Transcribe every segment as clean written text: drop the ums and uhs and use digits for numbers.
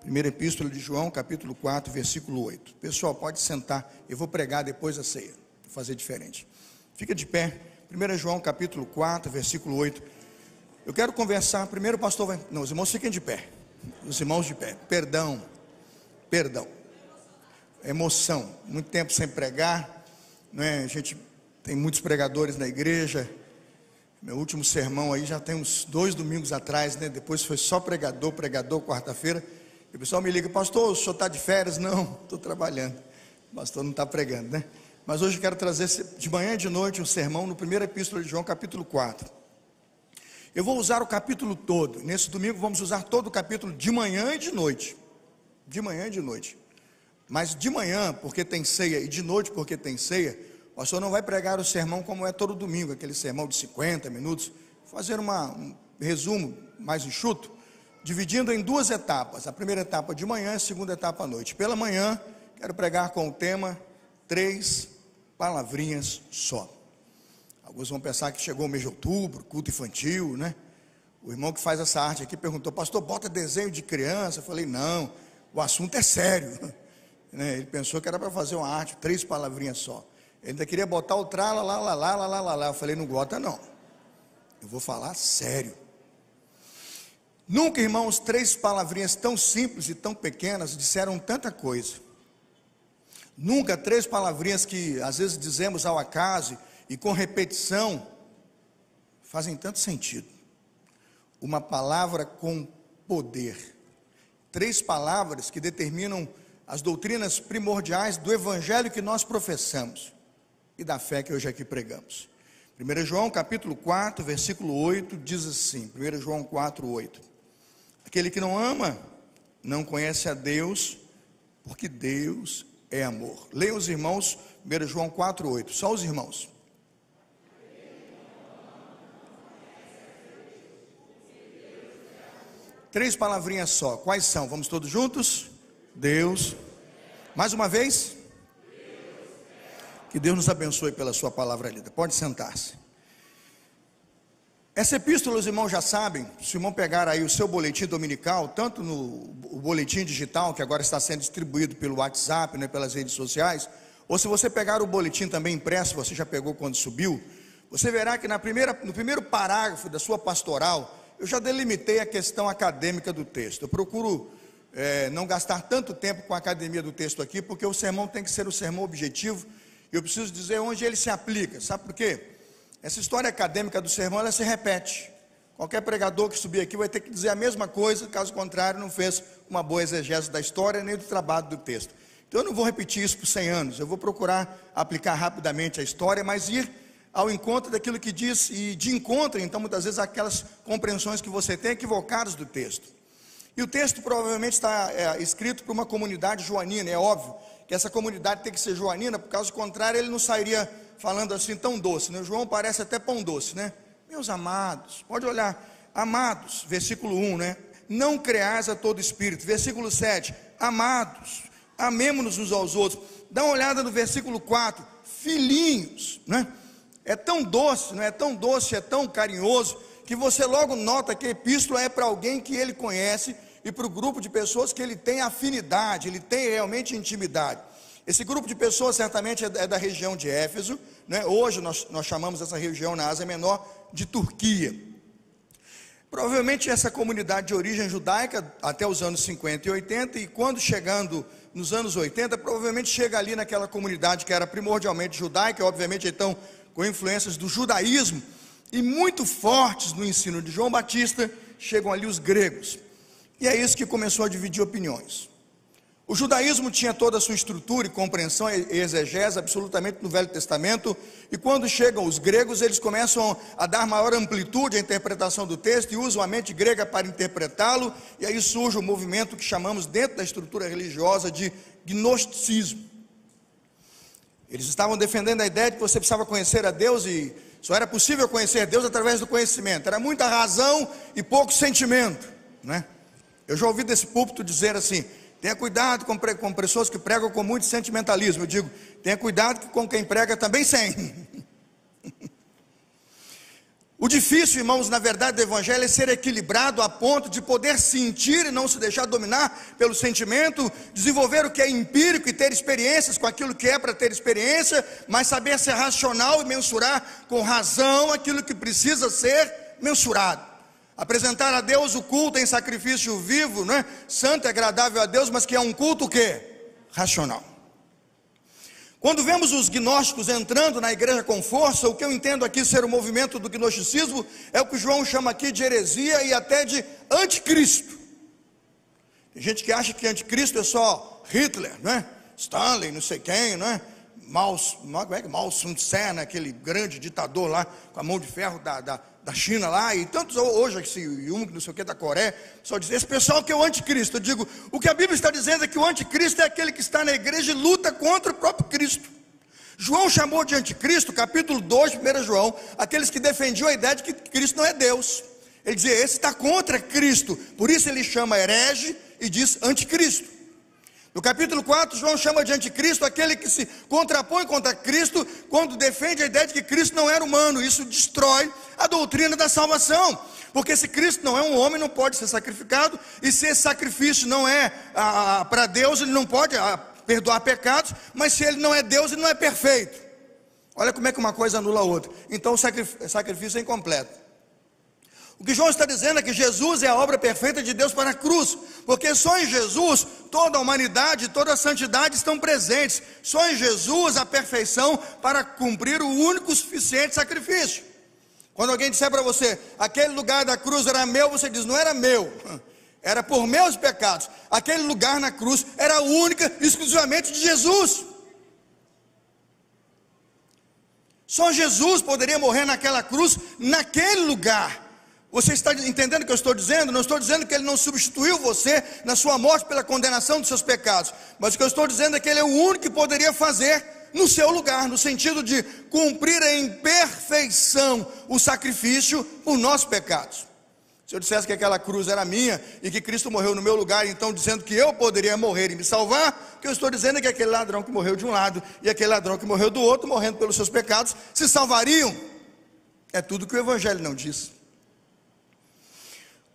Primeira Epístola de João, capítulo 4, versículo 8. Pessoal, pode sentar, eu vou pregar depois da ceia, vou fazer diferente. Fica de pé, 1 João, capítulo 4, versículo 8. Eu quero conversar, primeiro o pastor vai... Não, os irmãos fiquem de pé, os irmãos de pé. Perdão, emoção, muito tempo sem pregar, né? A gente tem muitos pregadores na igreja. Meu último sermão aí já tem uns 2 domingos atrás, né? Depois foi só pregador, quarta-feira. E o pessoal me liga: pastor, o senhor está de férias? Não, estou trabalhando. O pastor não está pregando, né? Mas hoje eu quero trazer de manhã e de noite um sermão no 1 Epístola de João, capítulo 4. Eu vou usar o capítulo todo. Nesse domingo vamos usar todo o capítulo de manhã e de noite. De manhã e de noite. Mas de manhã, porque tem ceia, e de noite, porque tem ceia, o pastor não vai pregar o sermão como é todo domingo, aquele sermão de 50 minutos. Vou fazer um resumo mais enxuto, dividindo em 2 etapas. A primeira etapa de manhã e a segunda etapa à noite. Pela manhã, quero pregar com o tema 3 palavrinhas só. Alguns vão pensar que chegou o mês de outubro, culto infantil, né? O irmão que faz essa arte aqui perguntou: pastor, bota desenho de criança? Eu falei: não, o assunto é sério. Ele pensou que era para fazer uma arte, 3 palavrinhas só. Ele ainda queria botar o trala, lá. Eu falei: não bota não, eu vou falar sério. Nunca, irmãos, 3 palavrinhas tão simples e tão pequenas disseram tanta coisa. Nunca 3 palavrinhas que às vezes dizemos ao acaso e com repetição fazem tanto sentido. Uma palavra com poder. 3 palavras que determinam as doutrinas primordiais do evangelho que nós professamos e da fé que hoje aqui pregamos. 1 João capítulo 4, versículo 8 diz assim, 1 João 4, 8: aquele que não ama, não conhece a Deus, porque Deus é amor. Leiam os irmãos, 1 João 4, 8, só os irmãos. Três palavrinhas só, quais são? Vamos todos juntos? Deus. Mais uma vez? Que Deus nos abençoe pela sua palavra lida. Pode sentar-se. Essa epístola, os irmãos já sabem. Se o irmão pegar aí o seu boletim dominical, tanto no boletim digital, que agora está sendo distribuído pelo WhatsApp, né, pelas redes sociais, ou se você pegar o boletim também impresso, você já pegou quando subiu, você verá que no primeiro parágrafo da sua pastoral, eu já delimitei a questão acadêmica do texto. Eu procuro não gastar tanto tempo com a academia do texto aqui, porque o sermão tem que ser um sermão objetivo, e eu preciso dizer onde ele se aplica. Sabe por quê? Essa história acadêmica do sermão, ela se repete. Qualquer pregador que subir aqui vai ter que dizer a mesma coisa, caso contrário não fez uma boa exegese da história, nem do trabalho do texto. Então eu não vou repetir isso por 100 anos, eu vou procurar aplicar rapidamente a história, mas ir ao encontro daquilo que diz, e de encontro, então, muitas vezes, aquelas compreensões que você tem equivocadas do texto. E o texto provavelmente está escrito para uma comunidade joanina. É óbvio que essa comunidade tem que ser joanina, por caso contrário, ele não sairia falando assim tão doce, né? O João parece até pão doce, né? Meus amados, pode olhar, amados, versículo 1, né? Não creais a todo espírito. Versículo 7, amados, amemo-nos uns aos outros. Dá uma olhada no versículo 4, filhinhos, né? É tão doce, não é tão doce, é tão carinhoso, que você logo nota que a epístola é para alguém que ele conhece e para o grupo de pessoas que ele tem afinidade, ele tem realmente intimidade. Esse grupo de pessoas certamente é da região de Éfeso, né? Hoje nós chamamos essa região na Ásia Menor de Turquia. Provavelmente essa comunidade de origem judaica até os anos 50 e 80, e quando chegando nos anos 80, provavelmente chega ali naquela comunidade que era primordialmente judaica, obviamente então com influências do judaísmo, e muito fortes no ensino de João Batista, chegam ali os gregos, e é isso que começou a dividir opiniões. O judaísmo tinha toda a sua estrutura e compreensão e exegese absolutamente no Velho Testamento, e quando chegam os gregos, eles começam a dar maior amplitude à interpretação do texto, e usam a mente grega para interpretá-lo, e aí surge o movimento que chamamos dentro da estrutura religiosa de gnosticismo. Eles estavam defendendo a ideia de que você precisava conhecer a Deus, e só era possível conhecer Deus através do conhecimento. Era muita razão e pouco sentimento, né? Eu já ouvi desse púlpito dizer assim: tenha cuidado com pessoas que pregam com muito sentimentalismo. Eu digo, tenha cuidado com quem prega também sem. O difícil, irmãos, na verdade do evangelho é ser equilibrado a ponto de poder sentir e não se deixar dominar pelo sentimento, desenvolver o que é empírico e ter experiências com aquilo que é para ter experiência, mas saber ser racional e mensurar com razão aquilo que precisa ser mensurado. Apresentar a Deus o culto em sacrifício vivo, não é? Santo e agradável a Deus, mas que é um culto o quê? Racional. Quando vemos os gnósticos entrando na igreja com força, o que eu entendo aqui ser o movimento do gnosticismo é o que João chama aqui de heresia e até de anticristo. Tem gente que acha que anticristo é só Hitler, não é? Stalin, não sei quem, não é? Mao Tse-tung, né? Aquele grande ditador lá com a mão de ferro da China lá, e tantos hoje, esse Jung, não sei o que, da Coreia, só diz, esse pessoal que é o anticristo. Eu digo, o que a Bíblia está dizendo é que o anticristo é aquele que está na igreja e luta contra o próprio Cristo. João chamou de anticristo, capítulo 2, 1 João, aqueles que defendiam a ideia de que Cristo não é Deus. Ele dizia, esse está contra Cristo, por isso ele chama herege e diz anticristo. No capítulo 4, João chama de anticristo aquele que se contrapõe contra Cristo quando defende a ideia de que Cristo não era humano. Isso destrói a doutrina da salvação, porque se Cristo não é um homem, não pode ser sacrificado, e se esse sacrifício não é para Deus, ele não pode perdoar pecados, mas se ele não é Deus, ele não é perfeito. Olha como é que uma coisa anula a outra. Então o sacrifício é incompleto. O que João está dizendo é que Jesus é a obra perfeita de Deus para a cruz, porque só em Jesus toda a humanidade, toda a santidade estão presentes, só em Jesus a perfeição para cumprir o único suficiente sacrifício. Quando alguém disser para você, aquele lugar da cruz era meu, você diz, não era meu, era por meus pecados. Aquele lugar na cruz era única, exclusivamente de Jesus. Só Jesus poderia morrer naquela cruz, naquele lugar. Você está entendendo o que eu estou dizendo? Não estou dizendo que ele não substituiu você na sua morte pela condenação dos seus pecados, mas o que eu estou dizendo é que ele é o único que poderia fazer no seu lugar, no sentido de cumprir em perfeição o sacrifício por nossos pecados. Se eu dissesse que aquela cruz era minha e que Cristo morreu no meu lugar, então dizendo que eu poderia morrer e me salvar, o que eu estou dizendo é que aquele ladrão que morreu de um lado e aquele ladrão que morreu do outro, morrendo pelos seus pecados, se salvariam. É tudo que o evangelho não diz.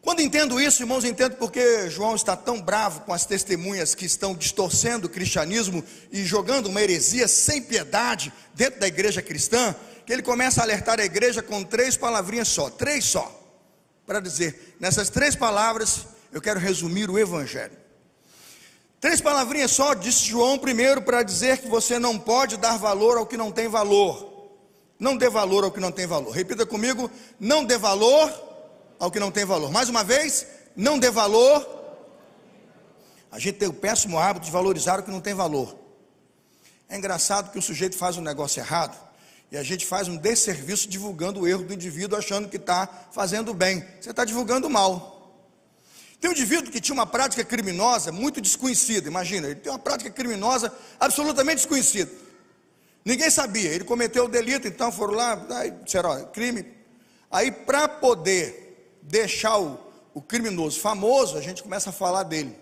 Quando entendo isso, irmãos, entendo porque João está tão bravo com as testemunhas que estão distorcendo o cristianismo e jogando uma heresia sem piedade dentro da igreja cristã, que ele começa a alertar a igreja com 3 palavrinhas só, 3 só, para dizer, nessas 3 palavras eu quero resumir o evangelho. 3 palavrinhas só, disse João primeiro, para dizer que você não pode dar valor ao que não tem valor. Não dê valor ao que não tem valor. Repita comigo, não dê valor ao que não tem valor. Mais uma vez, não dê valor. A gente tem o péssimo hábito de valorizar o que não tem valor. É engraçado que o sujeito faz um negócio errado e a gente faz um desserviço divulgando o erro do indivíduo, achando que está fazendo bem. Você está divulgando mal. Tem um indivíduo que tinha uma prática criminosa muito desconhecida. Imagina, ele tem uma prática criminosa absolutamente desconhecida. Ninguém sabia, ele cometeu o delito, então foram lá, disseram, ó, crime. Aí para poder deixar o criminoso famoso, a gente começa a falar dele.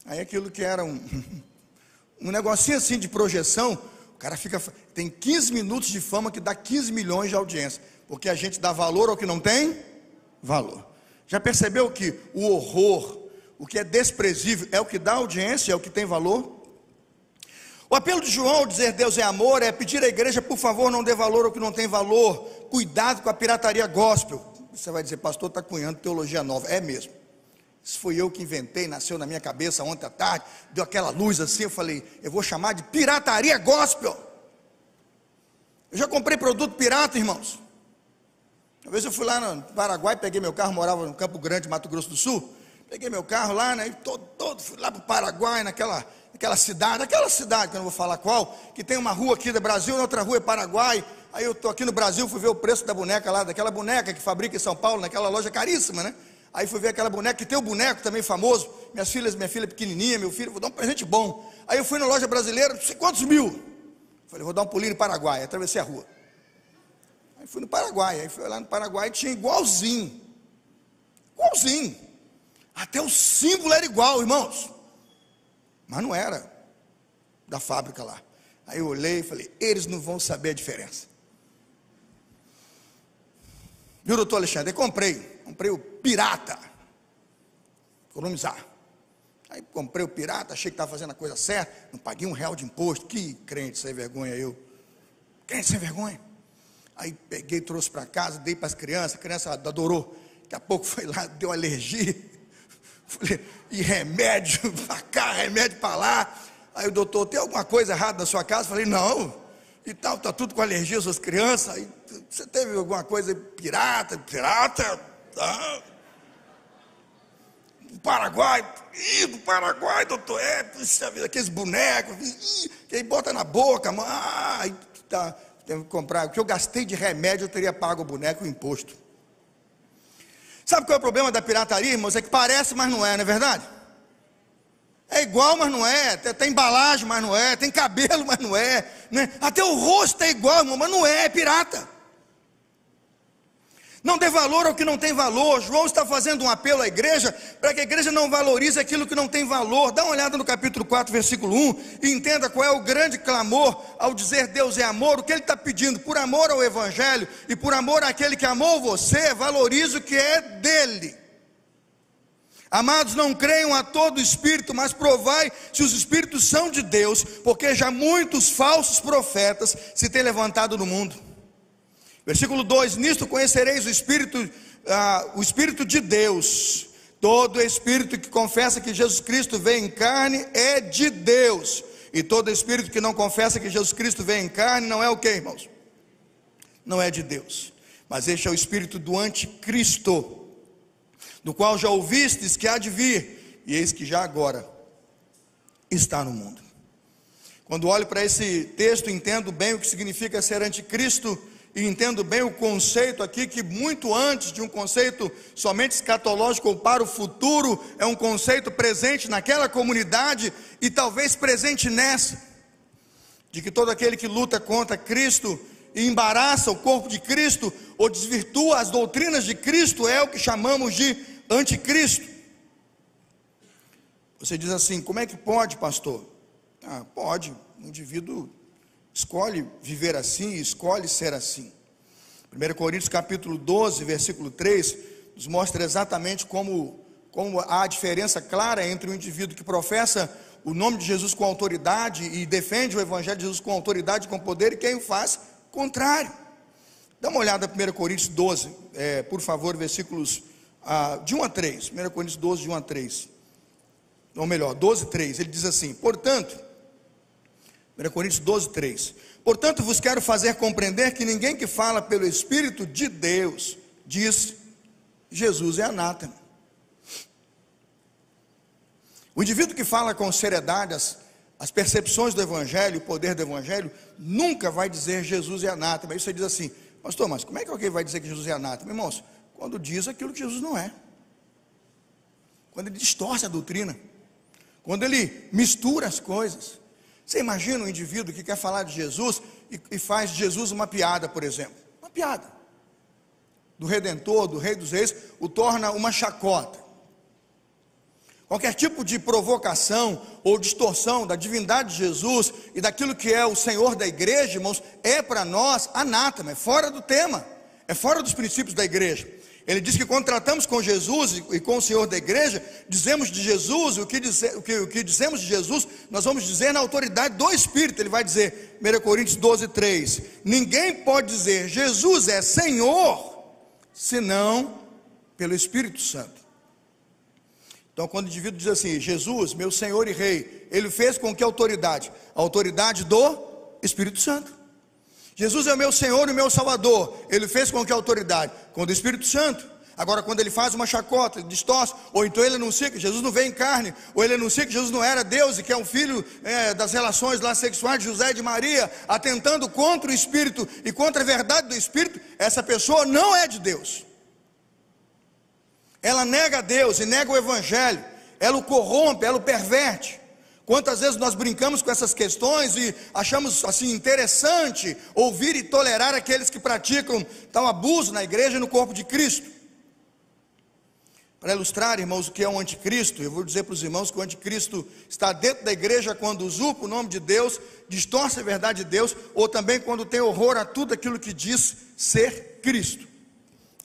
Aí aquilo que era um negocinho assim de projeção, o cara tem 15 minutos de fama que dá 15 milhões de audiência, porque a gente dá valor ao que não tem valor. Já percebeu que o horror, o que é desprezível, é o que dá audiência, é o que tem valor? O apelo de João ao dizer Deus é amor, é pedir à igreja, por favor, não dê valor ao que não tem valor, cuidado com a pirataria gospel. Você vai dizer, pastor, está cunhando teologia nova. É mesmo. Isso foi eu que inventei, nasceu na minha cabeça ontem à tarde, deu aquela luz assim, eu falei, eu vou chamar de pirataria gospel. Eu já comprei produto pirata, irmãos. Uma vez eu fui lá no Paraguai, peguei meu carro, morava no Campo Grande, Mato Grosso do Sul. Peguei meu carro lá, né, fui lá para o Paraguai, naquela cidade, que eu não vou falar qual, que tem uma rua aqui do Brasil, outra rua é Paraguai. Aí eu estou aqui no Brasil, fui ver o preço da boneca lá, daquela boneca que fabrica em São Paulo, naquela loja caríssima, né? Aí fui ver aquela boneca, que tem o boneco também famoso, minha filha pequenininha, meu filho, vou dar um presente bom. Aí eu fui na loja brasileira, não sei quantos mil. Falei, vou dar um pulinho no Paraguai, atravessei a rua. Aí fui no Paraguai, aí fui lá no Paraguai, tinha igualzinho. Até o símbolo era igual, irmãos. Mas não era da fábrica lá. Aí eu olhei e falei, eles não vão saber a diferença. Viu, doutor Alexandre? Eu comprei o pirata, economizar. Aí comprei o pirata, achei que estava fazendo a coisa certa, não paguei R$1 de imposto. Que crente sem vergonha eu. Crente sem vergonha. Aí peguei, trouxe para casa, dei para as crianças, a criança adorou. Daqui a pouco foi lá, deu alergia. Falei, e remédio para cá, remédio para lá. Aí o doutor, tem alguma coisa errada na sua casa? Falei, não, e tal, está tudo com alergia, suas crianças. Aí, você teve alguma coisa pirata? Ah. Do Paraguai, doutor, puxa vida, aqueles bonecos, que aí bota na boca, aí tá, tem que comprar. O que eu gastei de remédio, eu teria pago o boneco e o imposto. Sabe qual é o problema da pirataria, irmãos? É que parece, mas não é verdade? É igual, mas não é. Tem embalagem, mas não é. Tem cabelo, mas não é, né? Até o rosto é igual, irmão, mas não é pirata. Não dê valor ao que não tem valor. João está fazendo um apelo à igreja, para que a igreja não valorize aquilo que não tem valor. Dá uma olhada no capítulo 4, versículo 1, e entenda qual é o grande clamor ao dizer Deus é amor. O que ele está pedindo? Por amor ao evangelho, e por amor àquele que amou você, valorize o que é dele. Amados, não creiam a todo espírito, mas provai se os espíritos são de Deus, porque já muitos falsos profetas se têm levantado no mundo. Versículo 2, nisto conhecereis o Espírito de Deus. Todo espírito que confessa que Jesus Cristo veio em carne é de Deus, e todo espírito que não confessa que Jesus Cristo veio em carne não é o que, irmãos? Não é de Deus, mas este é o espírito do anticristo, do qual já ouvistes que há de vir, e eis que já agora está no mundo. Quando olho para esse texto, entendo bem o que significa ser anticristo, e entendo bem o conceito aqui, que muito antes de um conceito somente escatológico ou para o futuro, é um conceito presente naquela comunidade e talvez presente nessa, de que todo aquele que luta contra Cristo e embaraça o corpo de Cristo, ou desvirtua as doutrinas de Cristo, é o que chamamos de anticristo. Você diz assim, como é que pode, pastor? Pode, o indivíduo escolhe viver assim, escolhe ser assim. 1 Coríntios capítulo 12, versículo 3, nos mostra exatamente como há a diferença clara entre o indivíduo que professa o nome de Jesus com autoridade e defende o evangelho de Jesus com autoridade e com poder, e quem o faz contrário. Dá uma olhada em 1 Coríntios 12, por favor, versículos de 1 a 3, 1 Coríntios 12, de 1 a 3, ou melhor, 12, 3, ele diz assim, portanto, 1 Coríntios 12, 3. Portanto, vos quero fazer compreender que ninguém que fala pelo Espírito de Deus diz Jesus é anátema. O indivíduo que fala com seriedade as percepções do Evangelho, o poder do Evangelho, nunca vai dizer Jesus é anátema. Aí você diz assim, pastor, mas como é que alguém vai dizer que Jesus é anátema? Irmãos, quando diz aquilo que Jesus não é, quando ele distorce a doutrina, quando ele mistura as coisas. Você imagina um indivíduo que quer falar de Jesus e faz de Jesus uma piada, por exemplo, uma piada do Redentor, do Rei dos Reis, o torna uma chacota. Qualquer tipo de provocação ou distorção da divindade de Jesus e daquilo que é o Senhor da igreja, irmãos, é para nós anátema, é fora do tema, é fora dos princípios da igreja. Ele diz que quando tratamos com Jesus e com o Senhor da igreja, dizemos de Jesus, o que dizemos de Jesus, nós vamos dizer na autoridade do Espírito. Ele vai dizer, 1 Coríntios 12, 3, ninguém pode dizer Jesus é Senhor, senão pelo Espírito Santo. Então quando o indivíduo diz assim, Jesus, meu Senhor e Rei, ele fez com que autoridade? A autoridade do Espírito Santo. Jesus é o meu Senhor e o meu Salvador, ele fez com que autoridade? Com o do Espírito Santo. Agora quando ele faz uma chacota, ele distorce, ou então ele anuncia que Jesus não veio em carne, ou ele anuncia que Jesus não era Deus, e que é um filho das relações lá sexuais de José e de Maria, atentando contra o Espírito, e contra a verdade do Espírito, essa pessoa não é de Deus. Ela nega a Deus e nega o Evangelho, ela o corrompe, ela o perverte. Quantas vezes nós brincamos com essas questões e achamos assim interessante ouvir e tolerar aqueles que praticam tal abuso na igreja e no corpo de Cristo. Para ilustrar, irmãos, o que é um anticristo, eu vou dizer para os irmãos que o anticristo está dentro da igreja quando usurpa o nome de Deus, distorce a verdade de Deus, ou também quando tem horror a tudo aquilo que diz ser Cristo.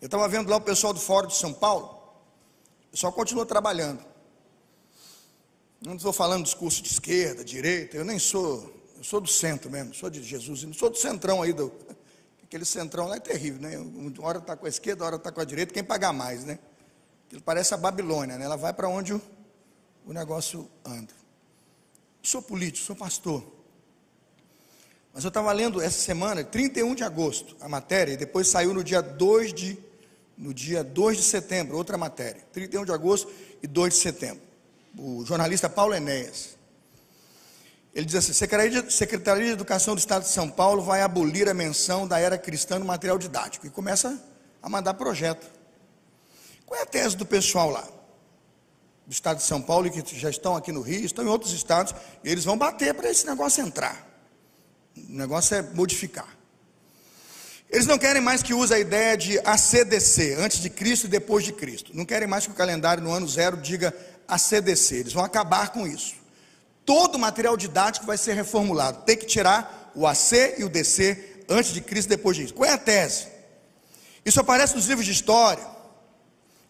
Eu estava vendo lá o pessoal do Fórum de São Paulo, o pessoal continua trabalhando. Não estou falando dos cursos de esquerda, direita, eu sou do centro mesmo, sou de Jesus, não sou do centrão aí, aquele centrão lá é terrível, né? Uma hora está com a esquerda, uma hora está com a direita, quem pagar mais, né? Ele parece a Babilônia, né? Ela vai para onde o negócio anda. Sou político, sou pastor. Mas eu estava lendo essa semana, 31 de agosto, a matéria, e depois saiu no dia 2 de setembro, outra matéria. 31 de agosto e 2 de setembro. O jornalista Paulo Enéas. Ele diz assim: Secretaria de Educação do Estado de São Paulo vai abolir a menção da era cristã no material didático. E começa a mandar projeto. Qual é a tese do pessoal lá? Do Estado de São Paulo, e que já estão aqui no Rio, estão em outros estados, e eles vão bater para esse negócio entrar. O negócio é modificar. Eles não querem mais que use a ideia de ACDC, antes de Cristo e depois de Cristo. Não querem mais que o calendário no ano zero diga ACDC. Eles vão acabar com isso. Todo o material didático vai ser reformulado. Tem que tirar o AC e o DC antes de Cristo e depois de Cristo. Qual é a tese? Isso aparece nos livros de história.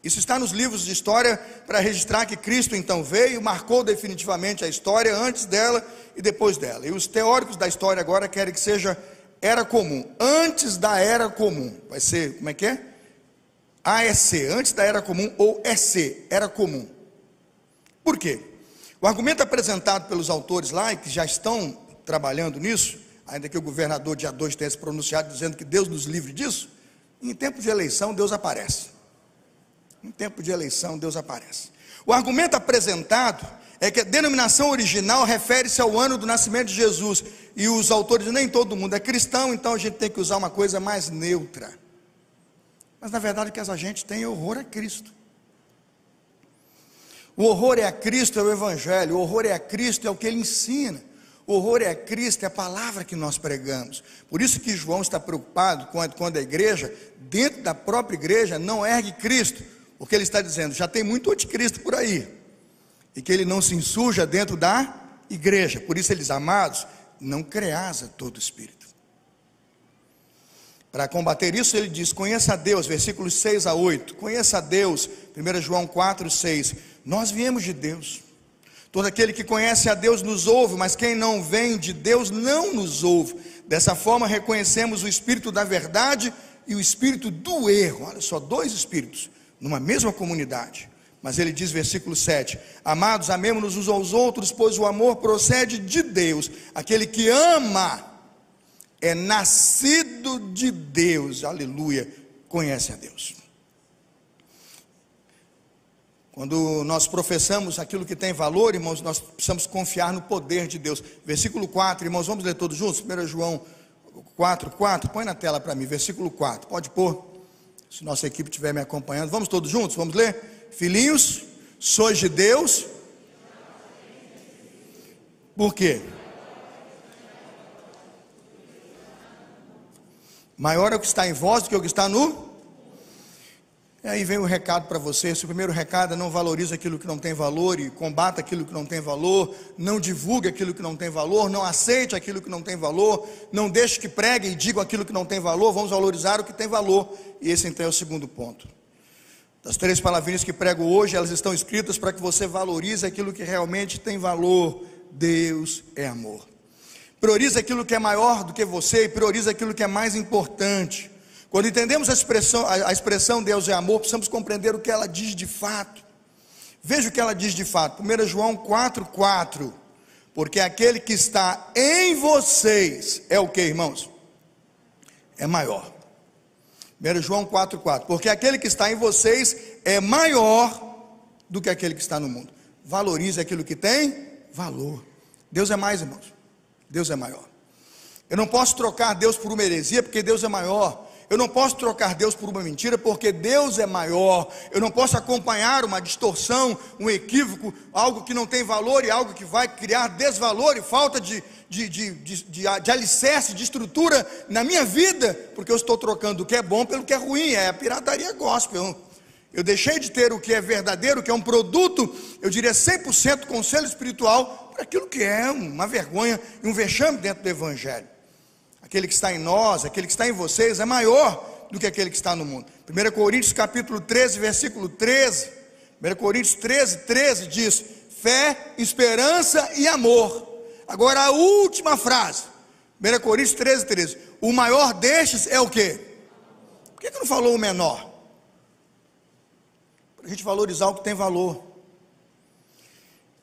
Isso está nos livros de história para registrar que Cristo então veio e marcou definitivamente a história antes dela e depois dela. E os teóricos da história agora querem que seja era comum, antes da era comum. Vai ser, como é que é? AEC, antes da era comum, ou EC, era comum. Por quê? O argumento apresentado pelos autores lá, e que já estão trabalhando nisso, ainda que o governador dia 2 tenha se pronunciado dizendo que Deus nos livre disso, em tempo de eleição Deus aparece. Em tempo de eleição Deus aparece. O argumento apresentado é que a denominação original refere-se ao ano do nascimento de Jesus, e os autores dizem: nem todo mundo é cristão, então a gente tem que usar uma coisa mais neutra. Mas na verdade o que a gente tem é horror a Cristo. O horror é a Cristo, é o Evangelho. O horror é a Cristo, é o que Ele ensina. O horror é a Cristo, é a palavra que nós pregamos. Por isso que João está preocupado quando a igreja, dentro da própria igreja, não ergue Cristo, porque ele está dizendo: já tem muito anticristo por aí, e que ele não se insurja dentro da igreja. Por isso ele diz: amados, não creas a todo espírito. Para combater isso ele diz: conheça a Deus, versículos 6 a 8, conheça a Deus, 1 João 4, 6, nós viemos de Deus, todo aquele que conhece a Deus nos ouve, mas quem não vem de Deus não nos ouve. Dessa forma reconhecemos o espírito da verdade e o espírito do erro. Olha só, dois espíritos numa mesma comunidade. Mas ele diz, versículo 7, amados, amemo-nos uns aos outros, pois o amor procede de Deus. Aquele que ama é nascido de Deus, aleluia, conhece a Deus. Quando nós professamos aquilo que tem valor, irmãos, nós precisamos confiar no poder de Deus. Versículo 4, irmãos, vamos ler todos juntos? 1 João 4, põe na tela para mim, versículo 4, pode pôr, se nossa equipe estiver me acompanhando. Vamos todos juntos, vamos ler? Filhinhos, sois de Deus. Por quê? Maior é o que está em vós do que o que está no... E aí vem o recado para você. Esse primeiro recado é: não valorize aquilo que não tem valor e combata aquilo que não tem valor. Não divulgue aquilo que não tem valor. Não aceite aquilo que não tem valor. Não deixe que pregue e diga aquilo que não tem valor. Vamos valorizar o que tem valor. E esse então é o segundo ponto. Das 3 palavrinhas que prego hoje, elas estão escritas para que você valorize aquilo que realmente tem valor. Deus é amor. Priorize aquilo que é maior do que você e priorize aquilo que é mais importante. Quando entendemos a expressão Deus é amor, precisamos compreender o que ela diz de fato. Veja o que ela diz de fato. 1 João 4, porque aquele que está em vocês é o que, irmãos? É maior. 1 João 4, porque aquele que está em vocês é maior do que aquele que está no mundo. Valorize aquilo que tem valor. Deus é mais, irmãos. Deus é maior. Eu não posso trocar Deus por uma heresia, porque Deus é maior. Eu não posso trocar Deus por uma mentira, porque Deus é maior. Eu não posso acompanhar uma distorção, um equívoco, algo que não tem valor e algo que vai criar desvalor e falta de alicerce, de estrutura na minha vida, porque eu estou trocando o que é bom pelo que é ruim. É a pirataria gospel. Eu deixei de ter o que é verdadeiro, que é um produto, eu diria 100% conselho espiritual, para aquilo que é uma vergonha e um vexame dentro do Evangelho. Aquele que está em nós, aquele que está em vocês é maior do que aquele que está no mundo. 1 Coríntios capítulo 13, versículo 13. 1 Coríntios 13, 13 diz: fé, esperança e amor. Agora a última frase, 1 Coríntios 13, 13. O maior destes é o quê? Por que não falou o menor? Para a gente valorizar o que tem valor.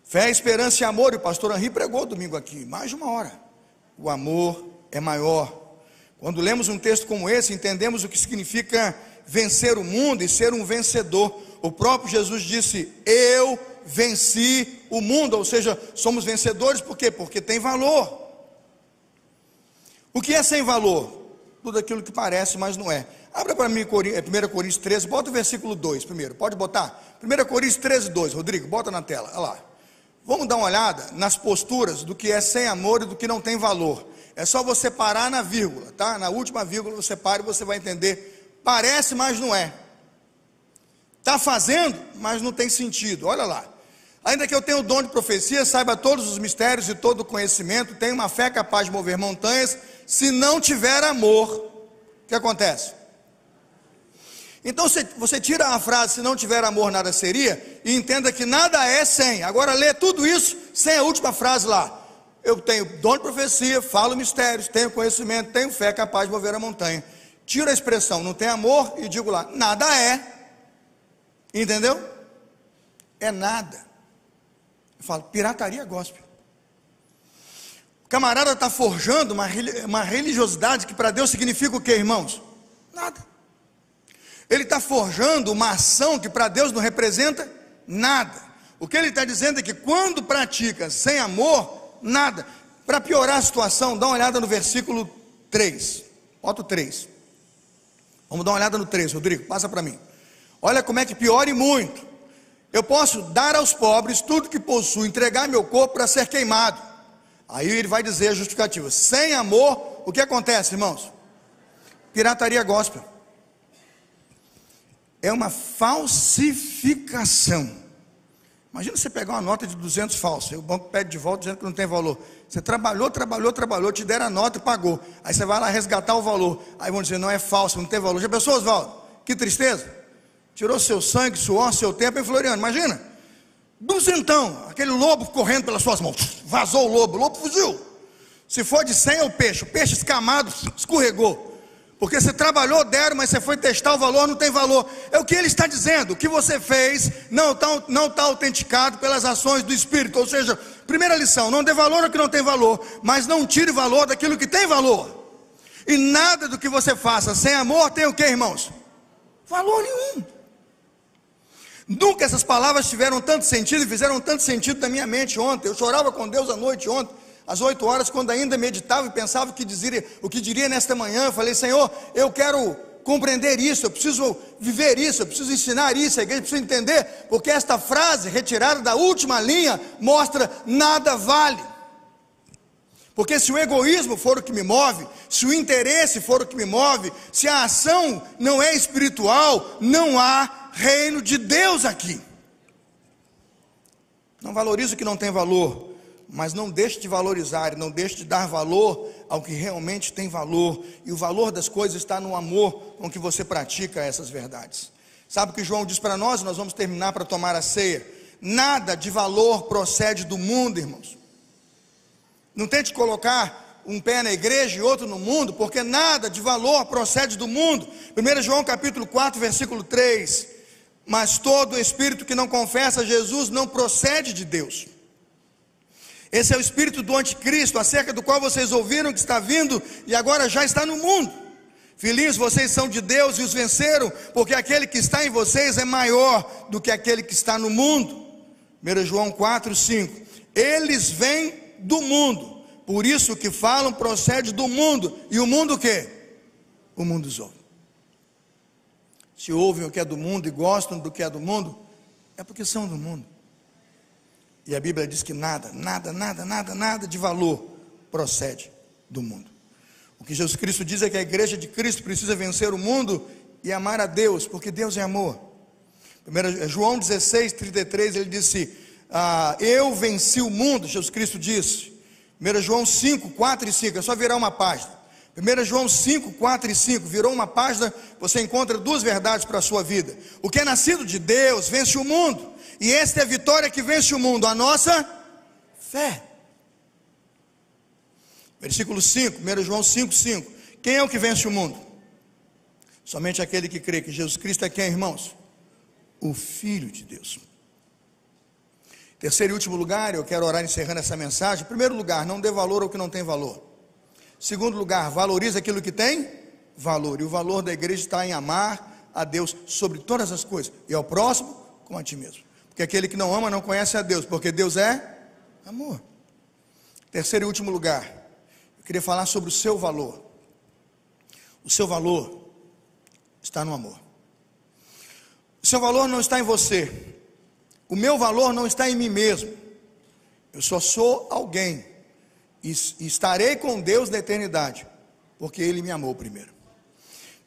Fé, esperança e amor. E o pastor Henri pregou domingo aqui, mais de uma hora. O amor é maior. Quando lemos um texto como esse, entendemos o que significa vencer o mundo e ser um vencedor. O próprio Jesus disse: eu venci o mundo. Ou seja, somos vencedores por quê? Porque tem valor. O que é sem valor? Tudo aquilo que parece, mas não é. Abra para mim 1 Coríntios 13, bota o versículo 2 primeiro, pode botar? 1 Coríntios 13, 2, Rodrigo, bota na tela, olha lá. Vamos dar uma olhada nas posturas do que é sem amor e do que não tem valor. É só você parar na vírgula, tá? Na última vírgula você para e você vai entender. Parece, mas não é. Está fazendo, mas não tem sentido, olha lá. Ainda que eu tenha o dom de profecia, saiba todos os mistérios e todo o conhecimento, tenha uma fé capaz de mover montanhas, se não tiver amor, o que acontece? Então você tira a frase, se não tiver amor nada seria, e entenda que nada é sem. Agora lê tudo isso sem a última frase lá. Eu tenho dom de profecia, falo mistérios, tenho conhecimento, tenho fé capaz de mover a montanha. Tira a expressão, não tem amor, e digo lá, nada é. Entendeu? É nada. Eu falo, pirataria gospel. O camarada está forjando uma religiosidade que para Deus significa o que, irmãos? Nada. Ele está forjando uma ação que para Deus não representa nada. O que ele está dizendo é que quando pratica sem amor, nada. Para piorar a situação, dá uma olhada no versículo 3. Bota o 3. Vamos dar uma olhada no 3, Rodrigo, passa para mim. Olha como é que piora e muito. Eu posso dar aos pobres tudo que possuo, entregar meu corpo para ser queimado. Aí ele vai dizer a justificativa. Sem amor, o que acontece, irmãos? Pirataria gospel. É uma falsificação. Imagina você pegar uma nota de 200 falsa, e o banco pede de volta dizendo que não tem valor. Você trabalhou, te deram a nota e pagou. Aí você vai lá resgatar o valor. Aí vão dizer, não é falso, não tem valor. Já pensou, Oswaldo? Que tristeza. Tirou seu sangue, suor, seu tempo, hein, Floriano? Imagina. Duzentão, aquele lobo correndo pelas suas mãos. Vazou o lobo fugiu. Se for de 100 é o peixe escamado, escorregou. Porque você trabalhou, deram, mas você foi testar o valor, não tem valor. É o que ele está dizendo. O que você fez não está autenticado pelas ações do Espírito. Ou seja, primeira lição, não dê valor ao que não tem valor, mas não tire valor daquilo que tem valor. E nada do que você faça sem amor tem o que, irmãos? Valor nenhum. Nunca essas palavras tiveram tanto sentido e fizeram tanto sentido na minha mente ontem. Eu chorava com Deus à noite ontem, às 8 horas, quando ainda meditava e pensava o que diria nesta manhã. Eu falei, Senhor, eu quero compreender isso, eu preciso viver isso, eu preciso ensinar isso, a igreja precisa entender, porque esta frase, retirada da última linha, mostra, nada vale. Porque se o egoísmo for o que me move, se o interesse for o que me move, se a ação não é espiritual, não há reino de Deus aqui. Não valorize o que não tem valor, mas não deixe de valorizar, não deixe de dar valor ao que realmente tem valor. E o valor das coisas está no amor com que você pratica essas verdades. Sabe o que João diz para nós? Nós vamos terminar para tomar a ceia. Nada de valor procede do mundo, irmãos. Não tente colocar um pé na igreja e outro no mundo, porque nada de valor procede do mundo. 1 João capítulo 4, versículo 3. Mas todo espírito que não confessa Jesus não procede de Deus. Esse é o espírito do anticristo, acerca do qual vocês ouviram que está vindo e agora já está no mundo. Filhinhos, vocês são de Deus e os venceram, porque aquele que está em vocês é maior do que aquele que está no mundo. 1 João 4, 5. Eles vêm do mundo, por isso o que falam procede do mundo. E o mundo o quê? O mundo os ouve. Se ouvem o que é do mundo e gostam do que é do mundo, é porque são do mundo. E a Bíblia diz que nada de valor procede do mundo. O que Jesus Cristo diz é que a igreja de Cristo precisa vencer o mundo e amar a Deus, porque Deus é amor. 1 João 16, 33, ele disse, eu venci o mundo, Jesus Cristo disse. 1 João 5, 4 e 5, é só virar uma página. 1 João 5, 4 e 5, virou uma página, você encontra duas verdades para a sua vida. O que é nascido de Deus vence o mundo, e esta é a vitória que vence o mundo, a nossa fé. Versículo 5, 1 João 5, 5. Quem é o que vence o mundo? Somente aquele que crê que Jesus Cristo é quem, irmãos? O Filho de Deus. Terceiro e último lugar, eu quero orar encerrando essa mensagem. Primeiro lugar, não dê valor ao que não tem valor. Segundo lugar, valorize aquilo que tem valor. E o valor da igreja está em amar a Deus sobre todas as coisas, e ao próximo como a ti mesmo. Porque aquele que não ama não conhece a Deus, porque Deus é amor. Terceiro e último lugar, eu queria falar sobre o seu valor. O seu valor está no amor. O seu valor não está em você. O meu valor não está em mim mesmo. Eu só sou alguém e estarei com Deus na eternidade, porque Ele me amou primeiro.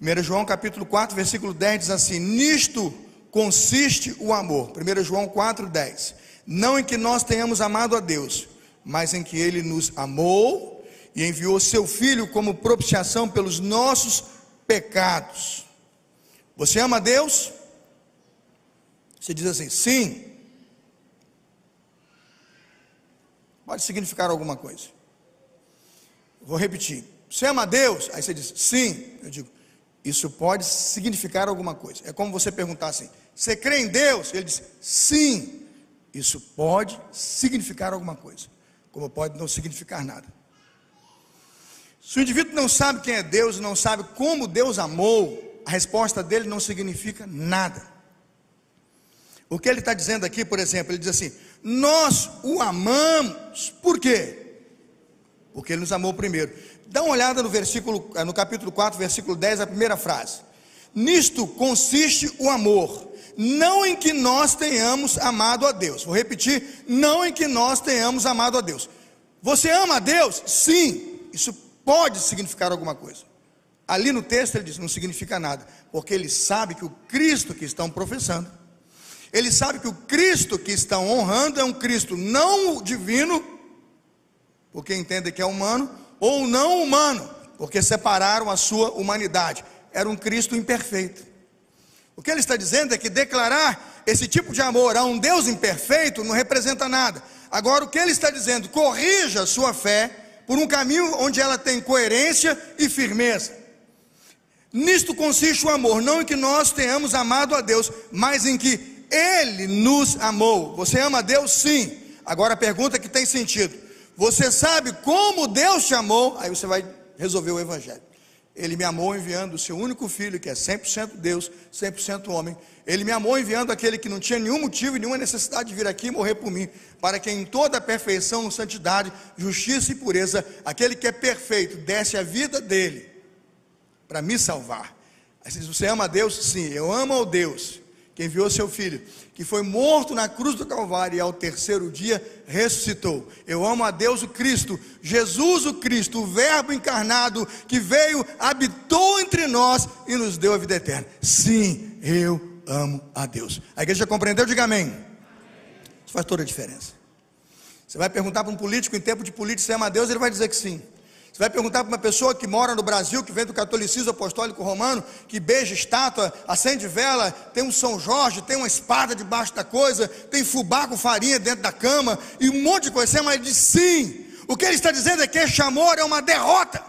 1 João capítulo 4, versículo 10 diz assim: nisto consiste o amor. 1 João 4, 10. Não em que nós tenhamos amado a Deus, mas em que Ele nos amou e enviou seu Filho como propiciação pelos nossos pecados. Você ama a Deus? Você diz assim, sim. Pode significar alguma coisa. Vou repetir. Você ama a Deus? Aí você diz, sim. Eu digo, isso pode significar alguma coisa. É como você perguntar assim, você crê em Deus? Ele diz, sim. Isso pode significar alguma coisa, como pode não significar nada. Se o indivíduo não sabe quem é Deus, não sabe como Deus amou, a resposta dele não significa nada. O que ele está dizendo aqui, por exemplo, ele diz assim, nós o amamos, por quê? Porque Ele nos amou primeiro. Dá uma olhada no capítulo 4, versículo 10, a primeira frase. Nisto consiste o amor, não em que nós tenhamos amado a Deus. Vou repetir, não em que nós tenhamos amado a Deus. Você ama a Deus? Sim. Isso pode significar alguma coisa. Ali no texto ele diz, não significa nada, porque ele sabe que o Cristo que estão professando, ele sabe que o Cristo que estão honrando é um Cristo não divino, porque entendem que é humano, ou não humano, porque separaram a sua humanidade. Era um Cristo imperfeito. O que ele está dizendo é que declarar esse tipo de amor a um Deus imperfeito não representa nada. Agora o que ele está dizendo, corrija a sua fé por um caminho onde ela tem coerência e firmeza. Nisto consiste o amor, não em que nós tenhamos amado a Deus, mas em que Ele nos amou. Você ama a Deus? Sim. Agora a pergunta que tem sentido, você sabe como Deus te amou? Aí você vai resolver o evangelho. Ele me amou enviando o seu único filho, que é 100% Deus, 100% homem. Ele me amou enviando aquele que não tinha nenhum motivo e nenhuma necessidade de vir aqui e morrer por mim, para que em toda a perfeição, santidade, justiça e pureza, aquele que é perfeito, desse a vida dele para me salvar. Aí você diz, você ama a Deus? Sim, eu amo ao Deus que enviou seu filho, que foi morto na cruz do Calvário e ao terceiro dia ressuscitou. Eu amo a Deus o Cristo, Jesus o Cristo, o verbo encarnado, que veio, habitou entre nós e nos deu a vida eterna. Sim, eu amo a Deus. A igreja compreendeu? Diga amém. Isso faz toda a diferença. Você vai perguntar para um político em tempo de política se ama a Deus, ele vai dizer que sim. Você vai perguntar para uma pessoa que mora no Brasil, que vem do catolicismo apostólico romano, que beija estátua, acende vela, tem um São Jorge, tem uma espada debaixo da coisa, tem fubá com farinha dentro da cama, e um monte de coisa, mas ele diz sim. O que ele está dizendo é que este amor é uma derrota.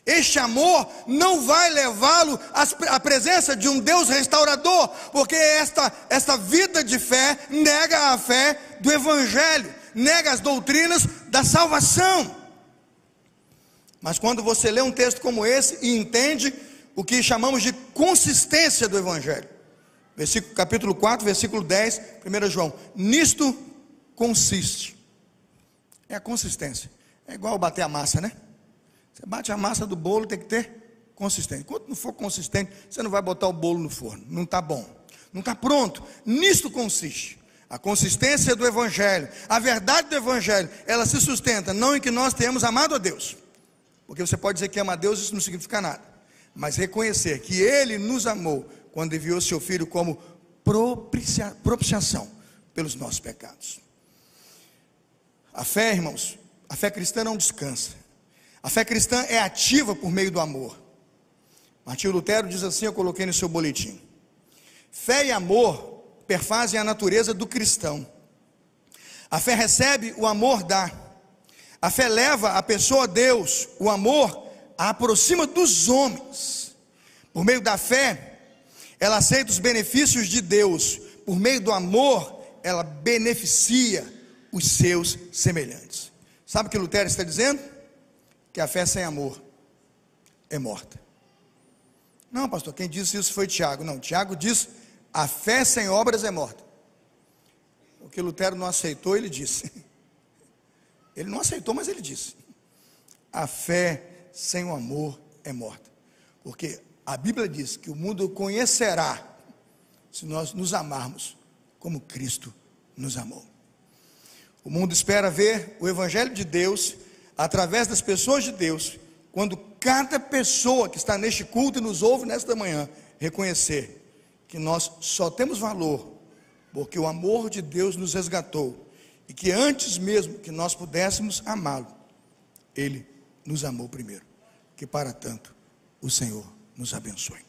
Este amor não vai levá-lo à presença de um Deus restaurador, porque esta vida de fé nega a fé do Evangelho, nega as doutrinas da salvação. Mas quando você lê um texto como esse e entende o que chamamos de consistência do Evangelho, capítulo 4, versículo 10, 1 João, nisto consiste, é a consistência, é igual bater a massa, né? Você bate a massa do bolo, tem que ter consistência. Enquanto não for consistente, você não vai botar o bolo no forno, não está bom, não está pronto. Nisto consiste a consistência do Evangelho, a verdade do Evangelho, ela se sustenta não em que nós tenhamos amado a Deus, porque você pode dizer que ama a Deus, isso não significa nada, mas reconhecer que Ele nos amou quando enviou seu Filho como propiciação pelos nossos pecados. A fé, irmãos, a fé cristã não descansa. A fé cristã é ativa por meio do amor. Martinho Lutero diz assim, eu coloquei no seu boletim: fé e amor perfazem a natureza do cristão. A fé recebe, o amor dá. A fé leva a pessoa a Deus, o amor a aproxima dos homens. Por meio da fé, ela aceita os benefícios de Deus. Por meio do amor, ela beneficia os seus semelhantes. Sabe o que Lutero está dizendo? Que a fé sem amor é morta. Não, pastor, quem disse isso foi Tiago. Não, Tiago diz: a fé sem obras é morta. O que Lutero não aceitou, ele disse. Ele não aceitou, mas ele disse: a fé sem o amor é morta. Porque a Bíblia diz que o mundo conhecerá se nós nos amarmos como Cristo nos amou. O mundo espera ver o Evangelho de Deus através das pessoas de Deus, quando cada pessoa que está neste culto e nos ouve nesta manhã reconhecer que nós só temos valor porque o amor de Deus nos resgatou, e que antes mesmo que nós pudéssemos amá-lo, Ele nos amou primeiro. Que para tanto o Senhor nos abençoe.